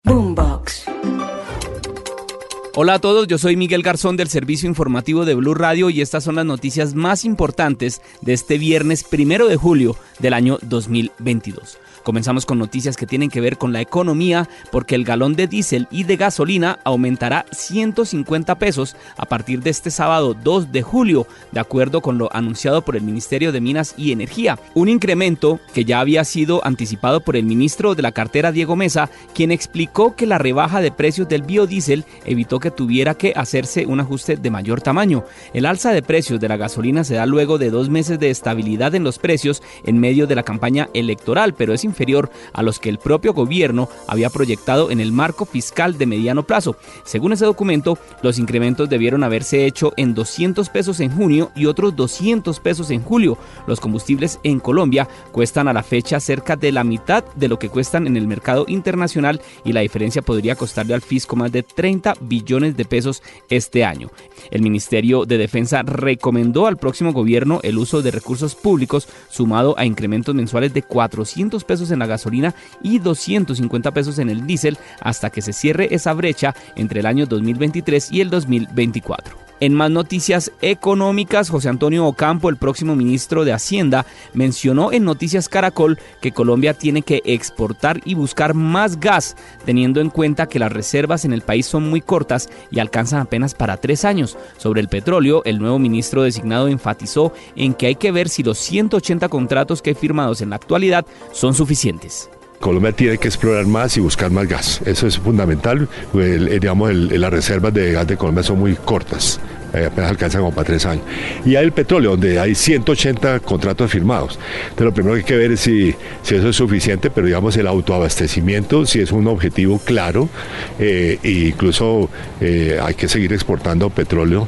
Boombox. Hola a todos, yo soy Miguel Garzón del servicio informativo de Blue Radio y estas son las noticias más importantes de este viernes 1 de julio del año 2022. Comenzamos con noticias que tienen que ver con la economía porque el galón de diésel y de gasolina aumentará 150 pesos a partir de este sábado 2 de julio, de acuerdo con lo anunciado por el Ministerio de Minas y Energía. Un incremento que ya había sido anticipado por el ministro de la cartera Diego Mesa, quien explicó que la rebaja de precios del biodiesel evitó que tuviera que hacerse un ajuste de mayor tamaño. El alza de precios de la gasolina se da luego de 2 meses de estabilidad en los precios en medio de la campaña electoral, pero es inferior a los que el propio gobierno había proyectado en el marco fiscal de mediano plazo. Según ese documento, los incrementos debieron haberse hecho en 200 pesos en junio y otros 200 pesos en julio. Los combustibles en Colombia cuestan a la fecha cerca de la mitad de lo que cuestan en el mercado internacional y la diferencia podría costarle al fisco más de 30 billones de pesos este año. El Ministerio de Defensa recomendó al próximo gobierno el uso de recursos públicos sumado a incrementos mensuales de 400 pesos en la gasolina y 250 pesos en el diésel hasta que se cierre esa brecha entre el año 2023 y el 2024. En más noticias económicas, José Antonio Ocampo, el próximo ministro de Hacienda, mencionó en Noticias Caracol que Colombia tiene que exportar y buscar más gas, teniendo en cuenta que las reservas en el país son muy cortas y alcanzan apenas para 3 años. Sobre el petróleo, el nuevo ministro designado enfatizó en que hay que ver si los 180 contratos que hay firmados en la actualidad son suficientes. Colombia tiene que explorar más y buscar más gas, eso es fundamental. Las reservas de gas de Colombia son muy cortas, apenas alcanzan como para 3 años. Y hay el petróleo, donde hay 180 contratos firmados. Entonces lo primero que hay que ver es si eso es suficiente, pero el autoabastecimiento, si es un objetivo claro, e incluso hay que seguir exportando petróleo,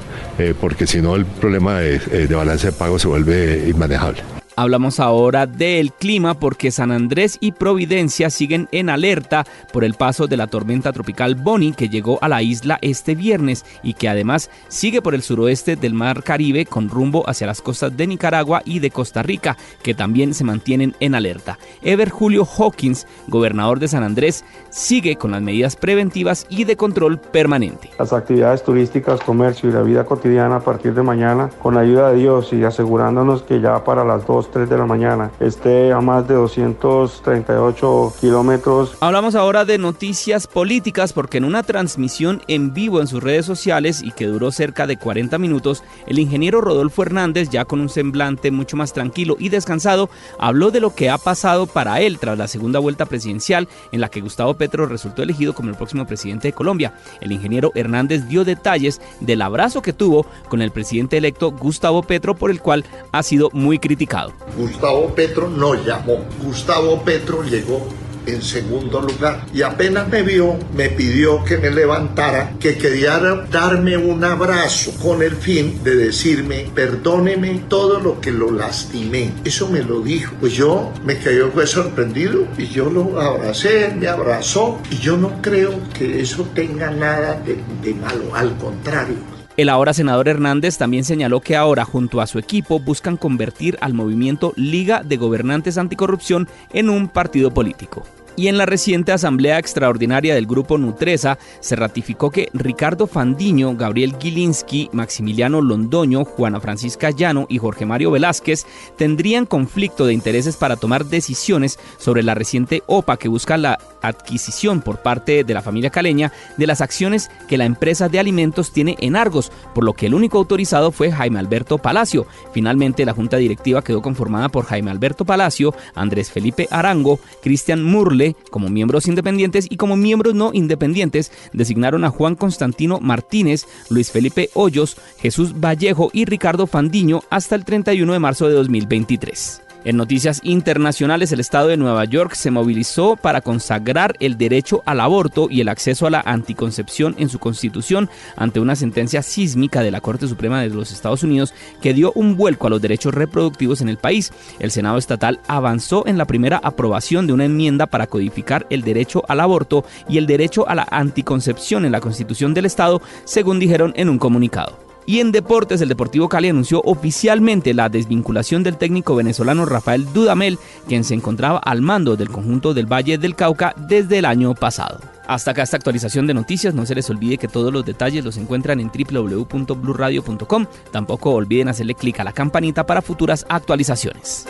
porque si no el problema de balance de pago se vuelve inmanejable. Hablamos ahora del clima porque San Andrés y Providencia siguen en alerta por el paso de la tormenta tropical Bonnie que llegó a la isla este viernes y que además sigue por el suroeste del Mar Caribe con rumbo hacia las costas de Nicaragua y de Costa Rica, que también se mantienen en alerta. Ever Julio Hawkins, gobernador de San Andrés, sigue con las medidas preventivas y de control permanente. Las actividades turísticas, comercio y la vida cotidiana a partir de mañana, con la ayuda de Dios y asegurándonos que ya para las 3 de la mañana, esté a más de 238 kilómetros. Hablamos ahora de noticias políticas porque en una transmisión en vivo en sus redes sociales y que duró cerca de 40 minutos, el ingeniero Rodolfo Hernández, ya con un semblante mucho más tranquilo y descansado, habló de lo que ha pasado para él tras la segunda vuelta presidencial en la que Gustavo Petro resultó elegido como el próximo presidente de Colombia. El ingeniero Hernández dio detalles del abrazo que tuvo con el presidente electo Gustavo Petro, por el cual ha sido muy criticado. Gustavo Petro no llamó, Gustavo Petro llegó en segundo lugar y apenas me vio, me pidió que me levantara, que quería darme un abrazo con el fin de decirme perdóneme todo lo que lo lastimé. Eso me lo dijo, pues yo me quedé sorprendido y yo lo abracé, él me abrazó y yo no creo que eso tenga nada de malo, al contrario. El ahora senador Hernández también señaló que ahora, junto a su equipo, buscan convertir al movimiento Liga de Gobernantes Anticorrupción en un partido político. Y en la reciente asamblea extraordinaria del grupo Nutresa se ratificó que Ricardo Fandiño, Gabriel Gilinski, Maximiliano Londoño, Juana Francisca Llano y Jorge Mario Velázquez tendrían conflicto de intereses para tomar decisiones sobre la reciente OPA que busca la adquisición por parte de la familia caleña de las acciones que la empresa de alimentos tiene en Argos, por lo que el único autorizado fue Jaime Alberto Palacio. Finalmente, la junta directiva quedó conformada por Jaime Alberto Palacio, Andrés Felipe Arango, Cristian Murle como miembros independientes y como miembros no independientes designaron a Juan Constantino Martínez, Luis Felipe Hoyos, Jesús Vallejo y Ricardo Fandiño hasta el 31 de marzo de 2023. En noticias internacionales, el estado de Nueva York se movilizó para consagrar el derecho al aborto y el acceso a la anticoncepción en su constitución ante una sentencia sísmica de la Corte Suprema de los Estados Unidos que dio un vuelco a los derechos reproductivos en el país. El Senado estatal avanzó en la primera aprobación de una enmienda para codificar el derecho al aborto y el derecho a la anticoncepción en la constitución del estado, según dijeron en un comunicado. Y en deportes, el Deportivo Cali anunció oficialmente la desvinculación del técnico venezolano Rafael Dudamel, quien se encontraba al mando del conjunto del Valle del Cauca desde el año pasado. Hasta acá esta actualización de noticias. No se les olvide que todos los detalles los encuentran en www.blurradio.com. Tampoco olviden hacerle clic a la campanita para futuras actualizaciones.